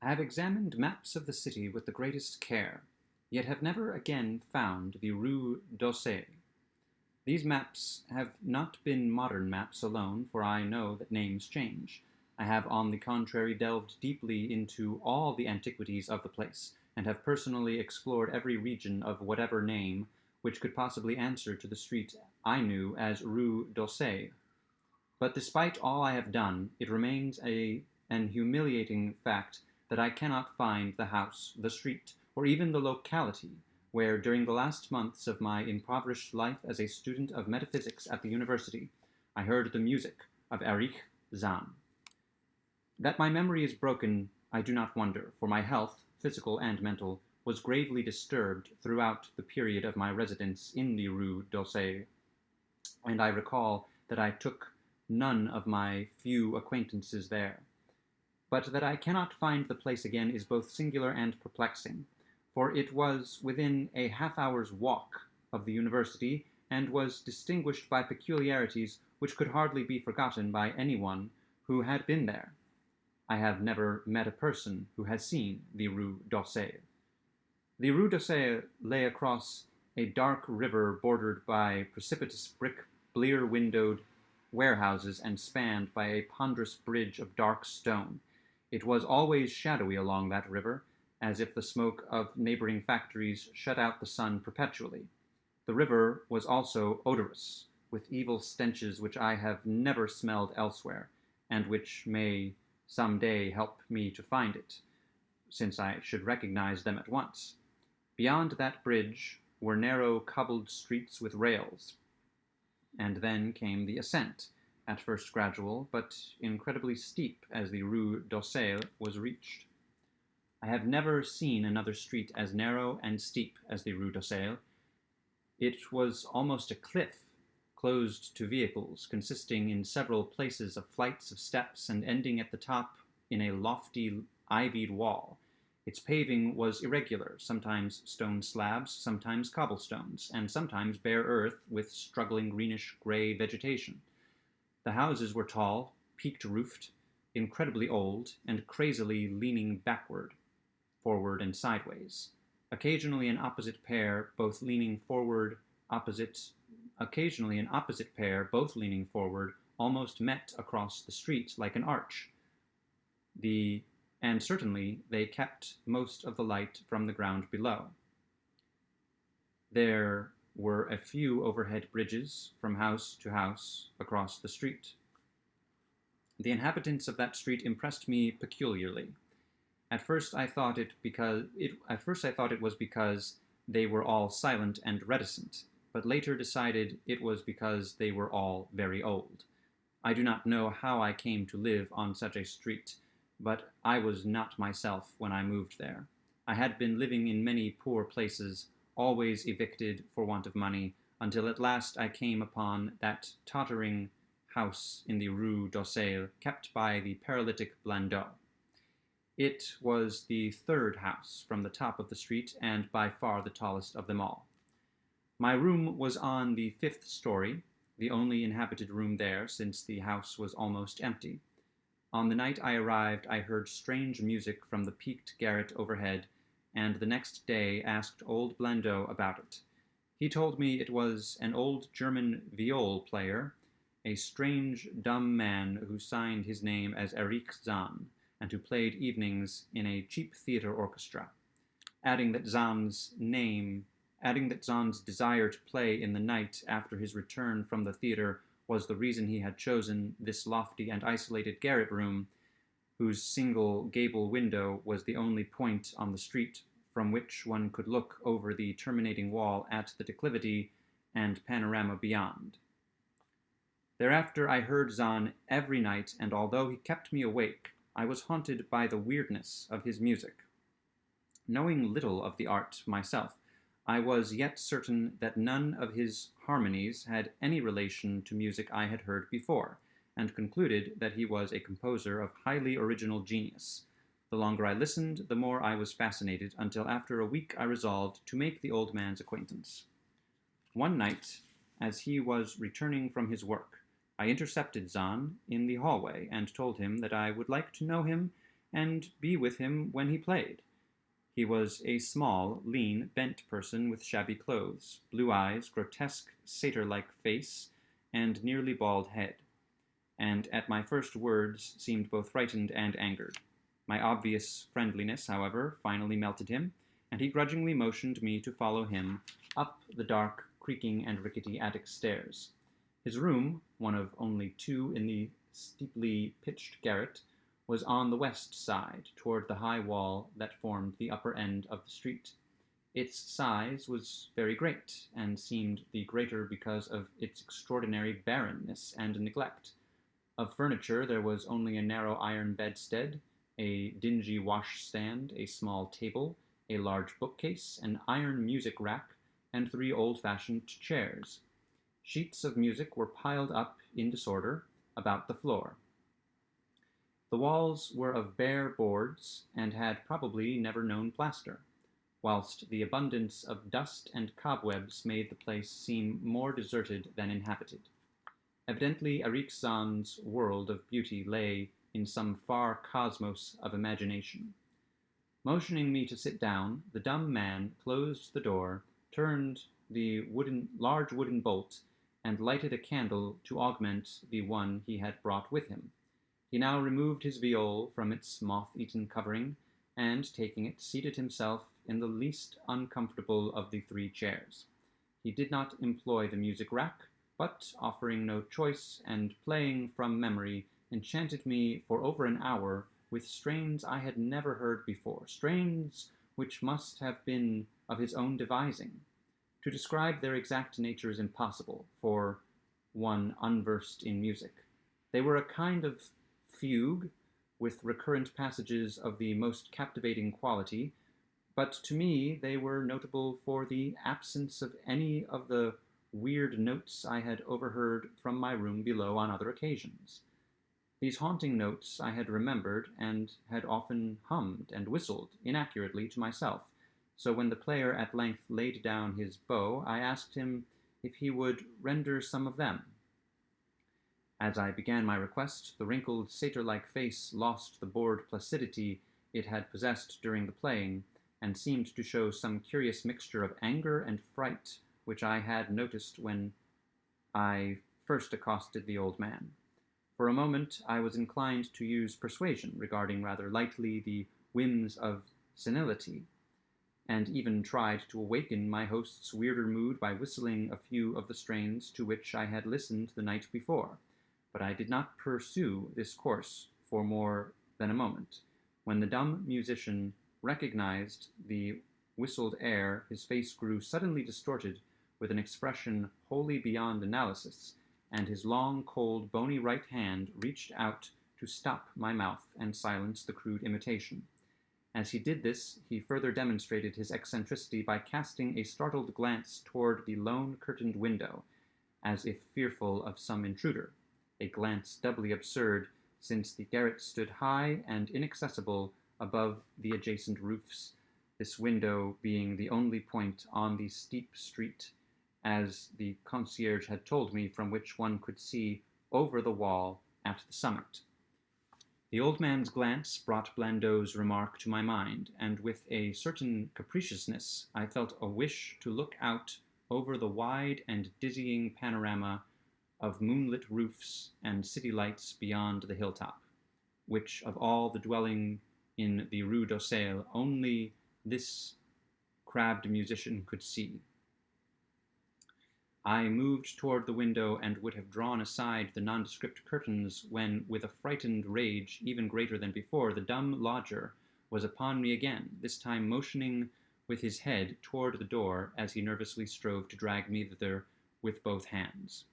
I have examined maps of the city with the greatest care, yet have never again found the Rue d'Orsay. These maps have not been modern maps alone, for I know that names change. I have on the contrary delved deeply into all the antiquities of the place, and have personally explored every region of whatever name which could possibly answer to the street I knew as Rue d'Orsay. But despite all I have done, it remains an humiliating fact that I cannot find the house, the street, or even the locality where, during the last months of my impoverished life as a student of metaphysics at the university, I heard the music of Erich Zann. That my memory is broken, I do not wonder, for my health, physical and mental, was gravely disturbed throughout the period of my residence in the Rue d'Orsay, and I recall that I took none of my few acquaintances there. But that I cannot find the place again is both singular and perplexing, for it was within a half-hour's walk of the university, and was distinguished by peculiarities which could hardly be forgotten by anyone who had been there. I have never met a person who has seen the Rue d'Orsay. The Rue d'Orsay lay across a dark river bordered by precipitous brick, blear-windowed warehouses and spanned by a ponderous bridge of dark stone. It was always shadowy along that river, as if the smoke of neighboring factories shut out the sun perpetually. The river was also odorous, with evil stenches which I have never smelled elsewhere, and which may some day help me to find it, since I should recognize them at once. Beyond that bridge were narrow cobbled streets with rails, and then came the ascent, at first gradual, but incredibly steep as the Rue d'Orsay was reached. I have never seen another street as narrow and steep as the Rue d'Orsay. It was almost a cliff, closed to vehicles, consisting in several places of flights of steps and ending at the top in a lofty ivied wall. Its paving was irregular, sometimes stone slabs, sometimes cobblestones, and sometimes bare earth with struggling greenish-gray vegetation. The houses were tall, peaked-roofed, incredibly old, and crazily leaning backward, forward, and sideways. Occasionally an opposite pair, both leaning forward, almost met across the street like an arch. And certainly they kept most of the light from the ground below. There were a few overhead bridges from house to house across the street. The inhabitants of that street impressed me peculiarly. At first I thought it was because they were all silent and reticent, but later decided it was because they were all very old. I do not know how I came to live on such a street, but I was not myself when I moved there. I had been living in many poor places, always evicted for want of money, until at last I came upon that tottering house in the Rue d'Orsay, kept by the paralytic Blandot. It was the third house from the top of the street, and by far the tallest of them all. My room was on the 5th story, the only inhabited room there, since the house was almost empty. On the night I arrived, I heard strange music from the peaked garret overhead, and the next day asked old Blandot about it. He told me it was an old German viol player, a strange, dumb man who signed his name as Erich Zann, and who played evenings in a cheap theater orchestra, adding that Zann's desire to play in the night after his return from the theater was the reason he had chosen this lofty and isolated garret room, whose single gable window was the only point on the street from which one could look over the terminating wall at the declivity and panorama beyond. Thereafter I heard Zann every night, and although he kept me awake, I was haunted by the weirdness of his music. Knowing little of the art myself, I was yet certain that none of his harmonies had any relation to music I had heard before, and concluded that he was a composer of highly original genius. The longer I listened, the more I was fascinated, until after a week I resolved to make the old man's acquaintance. One night, as he was returning from his work, I intercepted Zann in the hallway and told him that I would like to know him and be with him when he played. He was a small, lean, bent person with shabby clothes, blue eyes, grotesque, satyr-like face, and nearly bald head, and at my first words seemed both frightened and angered. My obvious friendliness, however, finally melted him, and he grudgingly motioned me to follow him up the dark, creaking, and rickety attic stairs. His room, one of only two in the steeply pitched garret, was on the west side, toward the high wall that formed the upper end of the street. Its size was very great, and seemed the greater because of its extraordinary barrenness and neglect. Of furniture there was only a narrow iron bedstead, a dingy washstand, a small table, a large bookcase, an iron music rack, and 3 old-fashioned chairs. Sheets of music were piled up in disorder about the floor. The walls were of bare boards, and had probably never known plaster, whilst the abundance of dust and cobwebs made the place seem more deserted than inhabited. Evidently Erich Zann's world of beauty lay in some far cosmos of imagination. Motioning me to sit down, the dumb man closed the door, turned the large wooden bolt, and lighted a candle to augment the one he had brought with him. He now removed his viol from its moth-eaten covering, and, taking it, seated himself in the least uncomfortable of the 3 chairs. He did not employ the music rack, but, offering no choice, and playing from memory, enchanted me for over an hour with strains I had never heard before, strains which must have been of his own devising. To describe their exact nature is impossible for one unversed in music. They were a kind of fugue, with recurrent passages of the most captivating quality, but to me they were notable for the absence of any of the weird notes I had overheard from my room below on other occasions. These haunting notes I had remembered, and had often hummed and whistled inaccurately to myself, so when the player at length laid down his bow, I asked him if he would render some of them. As I began my request, the wrinkled, satyr-like face lost the bored placidity it had possessed during the playing, and seemed to show some curious mixture of anger and fright, which I had noticed when I first accosted the old man. For a moment I was inclined to use persuasion, regarding rather lightly the whims of senility, and even tried to awaken my host's weirder mood by whistling a few of the strains to which I had listened the night before. But I did not pursue this course for more than a moment. When the dumb musician recognized the whistled air, his face grew suddenly distorted with an expression wholly beyond analysis, and his long, cold, bony right hand reached out to stop my mouth and silence the crude imitation. As he did this, he further demonstrated his eccentricity by casting a startled glance toward the lone curtained window, as if fearful of some intruder, a glance doubly absurd, since the garret stood high and inaccessible above the adjacent roofs, this window being the only point on the steep street, as the concierge had told me, from which one could see over the wall at the summit. The old man's glance brought Blandot's remark to my mind, and with a certain capriciousness I felt a wish to look out over the wide and dizzying panorama of moonlit roofs and city lights beyond the hilltop, which of all the dwelling in the Rue d'Ossel only this crabbed musician could see. I moved toward the window and would have drawn aside the nondescript curtains when, with a frightened rage even greater than before, the dumb lodger was upon me again, this time motioning with his head toward the door as he nervously strove to drag me thither with both hands.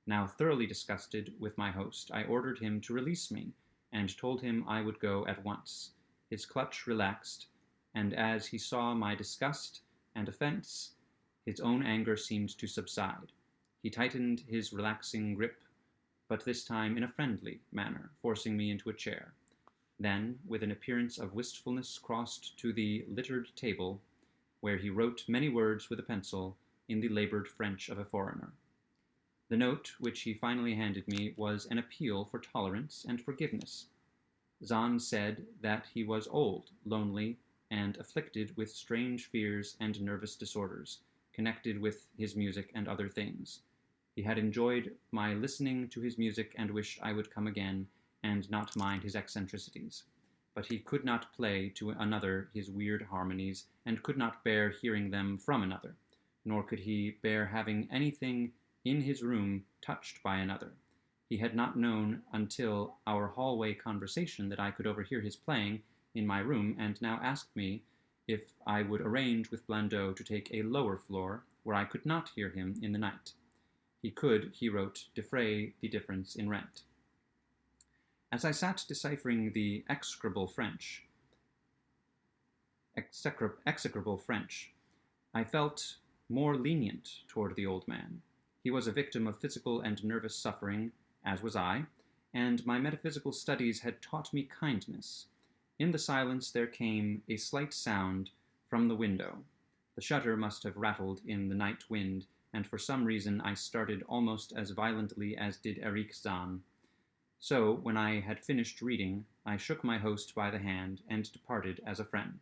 Now thoroughly disgusted with my host, I ordered him to release me, and told him I would go at once. His clutch relaxed, and as he saw my disgust and offense, his own anger seemed to subside. He tightened his relaxing grip, but this time in a friendly manner, forcing me into a chair. Then, with an appearance of wistfulness, crossed to the littered table, where he wrote many words with a pencil in the labored French of a foreigner. The note which he finally handed me was an appeal for tolerance and forgiveness. Zann said that he was old, lonely, and afflicted with strange fears and nervous disorders, connected with his music and other things. He had enjoyed my listening to his music and wished I would come again and not mind his eccentricities. But he could not play to another his weird harmonies, and could not bear hearing them from another, nor could he bear having anything in his room touched by another. He had not known until our hallway conversation that I could overhear his playing in my room, and now asked me if I would arrange with Blandot to take a lower floor where I could not hear him in the night. He could, he wrote, defray the difference in rent. As I sat deciphering the execrable French, I felt more lenient toward the old man. He was a victim of physical and nervous suffering, as was I, and my metaphysical studies had taught me kindness. In the silence there came a slight sound from the window. The shutter must have rattled in the night wind, and for some reason I started almost as violently as did Erich Zann. So, when I had finished reading, I shook my host by the hand and departed as a friend.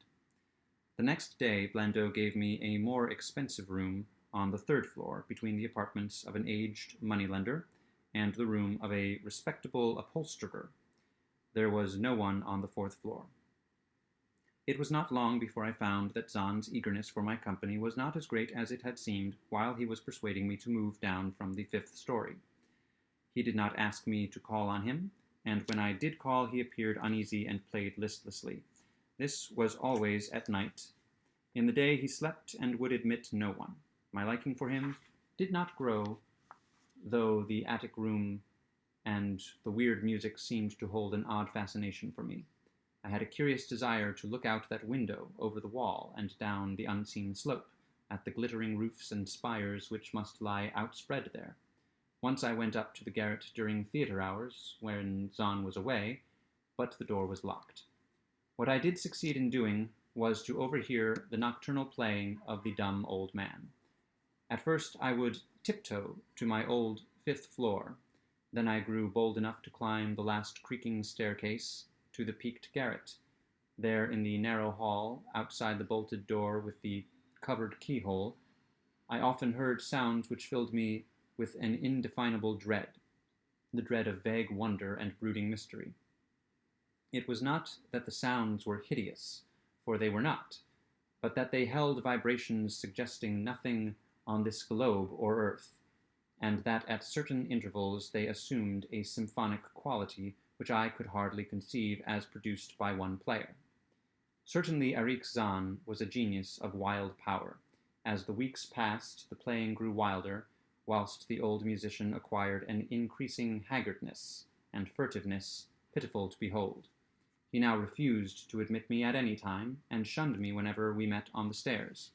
The next day Blandot gave me a more expensive room on the third floor, between the apartments of an aged moneylender and the room of a respectable upholsterer. There was no one on the fourth floor. It was not long before I found that Zann's eagerness for my company was not as great as it had seemed while he was persuading me to move down from the fifth story. He did not ask me to call on him, and when I did call he appeared uneasy and played listlessly. This was always at night. In the day he slept and would admit no one. My liking for him did not grow, though the attic room and the weird music seemed to hold an odd fascination for me. I had a curious desire to look out that window over the wall and down the unseen slope, at the glittering roofs and spires which must lie outspread there. Once I went up to the garret during theatre hours, when Zann was away, but the door was locked. What I did succeed in doing was to overhear the nocturnal playing of the dumb old man. At first I would tiptoe to my old fifth floor. Then I grew bold enough to climb the last creaking staircase to the peaked garret. There in the narrow hall, outside the bolted door with the covered keyhole, I often heard sounds which filled me with an indefinable dread, the dread of vague wonder and brooding mystery. It was not that the sounds were hideous, for they were not, but that they held vibrations suggesting nothing on this globe or earth, and that at certain intervals they assumed a symphonic quality which I could hardly conceive as produced by one player. Certainly Erich Zann was a genius of wild power. As the weeks passed, the playing grew wilder, whilst the old musician acquired an increasing haggardness and furtiveness pitiful to behold. He now refused to admit me at any time, and shunned me whenever we met on the stairs.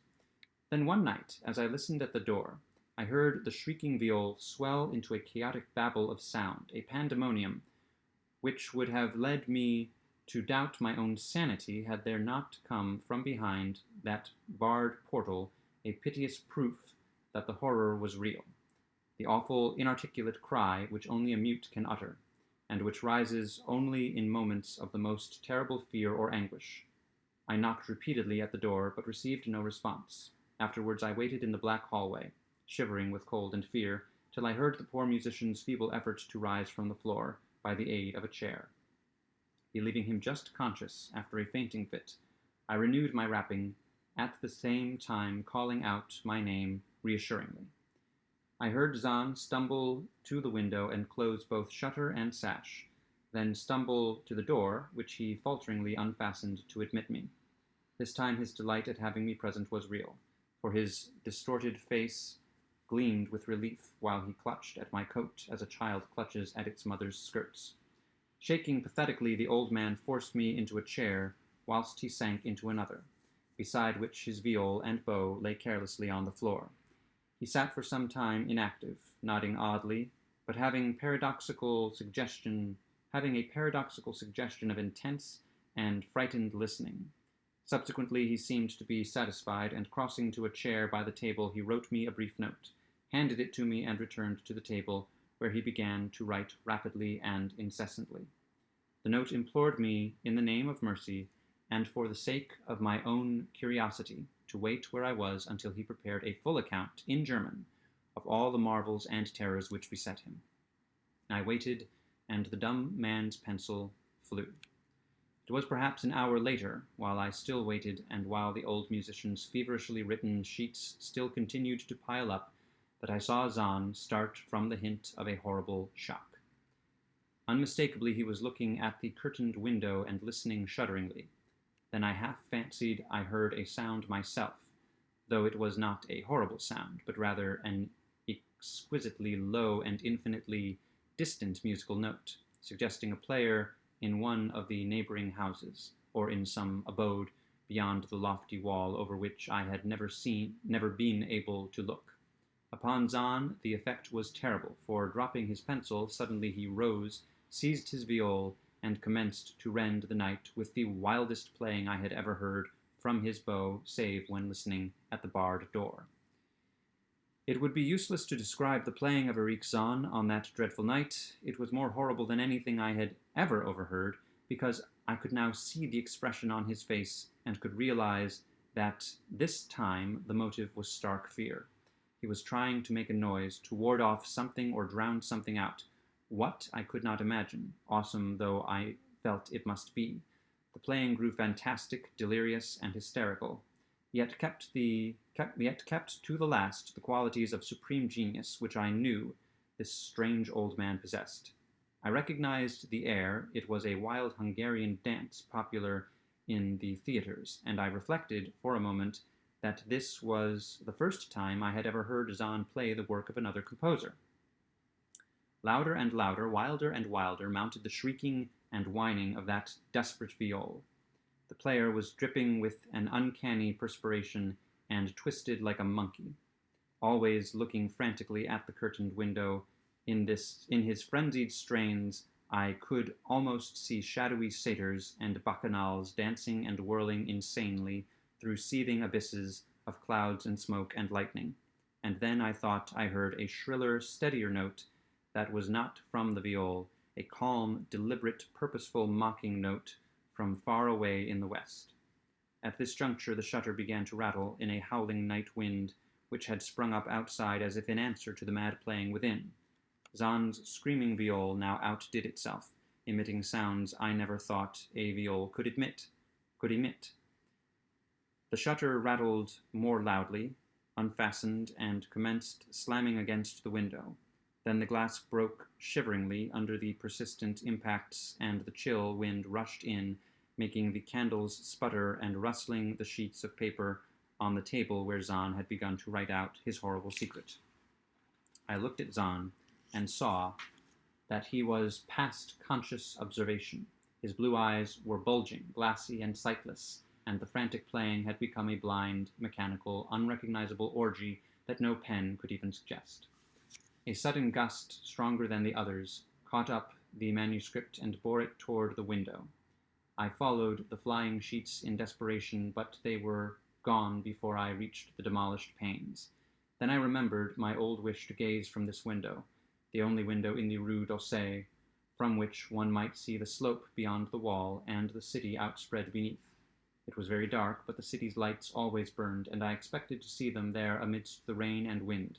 Then one night, as I listened at the door, I heard the shrieking viol swell into a chaotic babble of sound, a pandemonium, which would have led me to doubt my own sanity had there not come from behind that barred portal a piteous proof that the horror was real, the awful inarticulate cry which only a mute can utter, and which rises only in moments of the most terrible fear or anguish. I knocked repeatedly at the door, but received no response. Afterwards I waited in the black hallway, shivering with cold and fear, till I heard the poor musician's feeble effort to rise from the floor by the aid of a chair. Believing him just conscious after a fainting fit, I renewed my rapping, at the same time calling out my name reassuringly. I heard Zann stumble to the window and close both shutter and sash, then stumble to the door, which he falteringly unfastened to admit me. This time his delight at having me present was real, for his distorted face gleamed with relief while he clutched at my coat as a child clutches at its mother's skirts. Shaking pathetically, the old man forced me into a chair, whilst he sank into another, beside which his viol and bow lay carelessly on the floor. He sat for some time inactive, nodding oddly, but having a paradoxical suggestion of intense and frightened listening. Subsequently he seemed to be satisfied, and crossing to a chair by the table he wrote me a brief note, handed it to me, and returned to the table, where he began to write rapidly and incessantly. The note implored me, in the name of mercy, and for the sake of my own curiosity, to wait where I was until he prepared a full account, in German, of all the marvels and terrors which beset him. I waited, and the dumb man's pencil flew. It was perhaps an hour later, while I still waited, and while the old musician's feverishly written sheets still continued to pile up, that I saw Zann start from the hint of a horrible shock. Unmistakably he was looking at the curtained window and listening shudderingly. Then I half fancied I heard a sound myself, though it was not a horrible sound, but rather an exquisitely low and infinitely distant musical note, suggesting a player in one of the neighboring houses, or in some abode beyond the lofty wall over which I had never been able to look. Upon Zann the effect was terrible, for dropping his pencil, suddenly he rose, seized his viol, and commenced to rend the night with the wildest playing I had ever heard from his bow, save when listening at the barred door. It would be useless to describe the playing of Erich Zann on that dreadful night. It was more horrible than anything I had ever overheard, because I could now see the expression on his face, and could realize that this time the motive was stark fear. He was trying to make a noise, to ward off something or drown something out. What, I could not imagine, awesome though I felt it must be. The playing grew fantastic, delirious, and hysterical, yet kept to the last the qualities of supreme genius which I knew this strange old man possessed. I recognized the air. It was a wild Hungarian dance popular in the theaters, and I reflected for a moment that this was the first time I had ever heard Zann play the work of another composer. Louder and louder, wilder and wilder, mounted the shrieking and whining of that desperate viol. The player was dripping with an uncanny perspiration and twisted like a monkey, always looking frantically at the curtained window. In his frenzied strains, I could almost see shadowy satyrs and bacchanals dancing and whirling insanely through seething abysses of clouds and smoke and lightning. And then I thought I heard a shriller, steadier note that was not from the viol, a calm, deliberate, purposeful, mocking note from far away in the west. At this juncture the shutter began to rattle in a howling night wind, which had sprung up outside as if in answer to the mad playing within. Zann's screaming viol now outdid itself, emitting sounds I never thought a viol could emit. The shutter rattled more loudly, unfastened, and commenced slamming against the window. Then the glass broke shiveringly under the persistent impacts, and the chill wind rushed in, making the candles sputter and rustling the sheets of paper on the table where Zann had begun to write out his horrible secret. I looked at Zann and saw that he was past conscious observation. His blue eyes were bulging, glassy, and sightless, and the frantic playing had become a blind, mechanical, unrecognizable orgy that no pen could even suggest. A sudden gust, stronger than the others, caught up the manuscript and bore it toward the window. I followed the flying sheets in desperation, but they were gone before I reached the demolished panes. Then I remembered my old wish to gaze from this window, the only window in the Rue d'Orsay, from which one might see the slope beyond the wall and the city outspread beneath. It was very dark, but the city's lights always burned, and I expected to see them there amidst the rain and wind.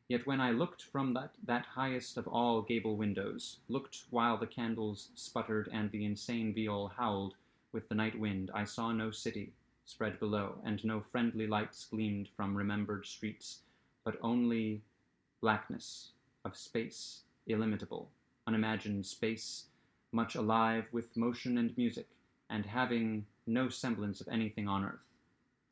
Yet when I looked from that highest of all gable windows, looked while the candles sputtered and the insane viol howled with the night wind, I saw no city spread below, and no friendly lights gleamed from remembered streets, but only blackness of space, illimitable, unimagined space, much alive with motion and music, and having no semblance of anything on earth.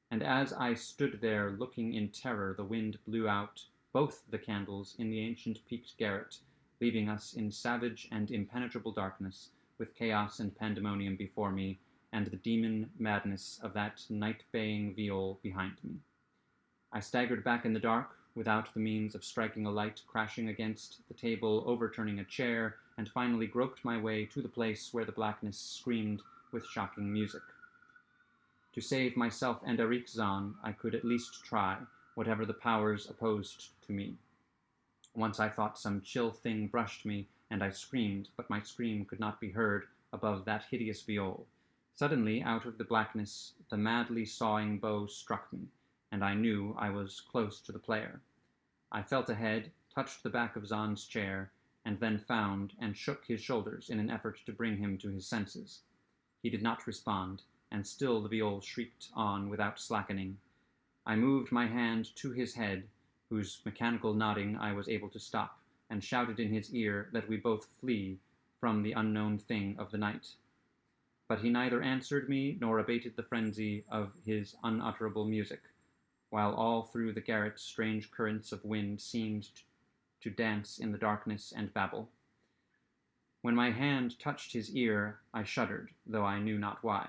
And as I stood there looking in terror, the wind blew out both the candles in the ancient peaked garret, leaving us in savage and impenetrable darkness, with chaos and pandemonium before me, and the demon madness of that night-baying viol behind me. I staggered back in the dark, without the means of striking a light, crashing against the table, overturning a chair, and finally groped my way to the place where the blackness screamed with shocking music. To save myself and Erich Zann, I could at least try, whatever the powers opposed to me. Once I thought some chill thing brushed me, and I screamed, but my scream could not be heard, above that hideous viol. Suddenly, out of the blackness, the madly sawing bow struck me, and I knew I was close to the player. I felt ahead, touched the back of Zann's chair, and then found and shook his shoulders in an effort to bring him to his senses. He did not respond, and still the viol shrieked on without slackening. I moved my hand to his head, whose mechanical nodding I was able to stop, and shouted in his ear that we both flee from the unknown thing of the night. But he neither answered me nor abated the frenzy of his unutterable music, while all through the garret strange currents of wind seemed to dance in the darkness and babble. When my hand touched his ear, I shuddered, though I knew not why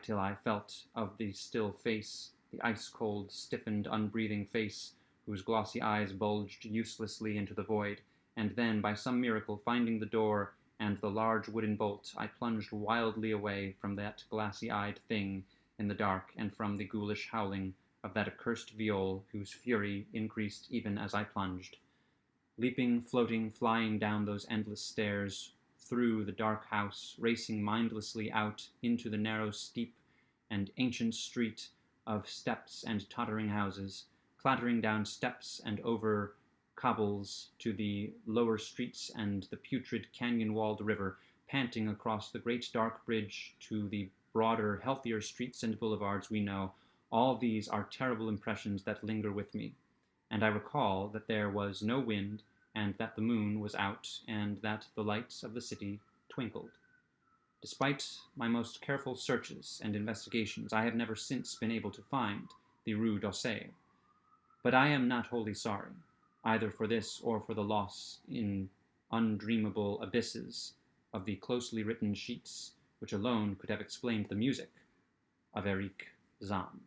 till I felt of the still face, the ice-cold, stiffened, unbreathing face, whose glossy eyes bulged uselessly into the void, and then, by some miracle, finding the door and the large wooden bolt, I plunged wildly away from that glassy-eyed thing in the dark, and from the ghoulish howling of that accursed viol, whose fury increased even as I plunged. Leaping, floating, flying down those endless stairs, through the dark house, racing mindlessly out into the narrow, steep, and ancient street of steps and tottering houses, clattering down steps and over cobbles to the lower streets and the putrid canyon-walled river, panting across the great dark bridge to the broader, healthier streets and boulevards we know. All these are terrible impressions that linger with me, and I recall that there was no wind, and that the moon was out, and that the lights of the city twinkled. Despite my most careful searches and investigations, I have never since been able to find the Rue d'Orsay. But I am not wholly sorry, either for this or for the loss in undreamable abysses of the closely written sheets which alone could have explained the music of Erich Zann.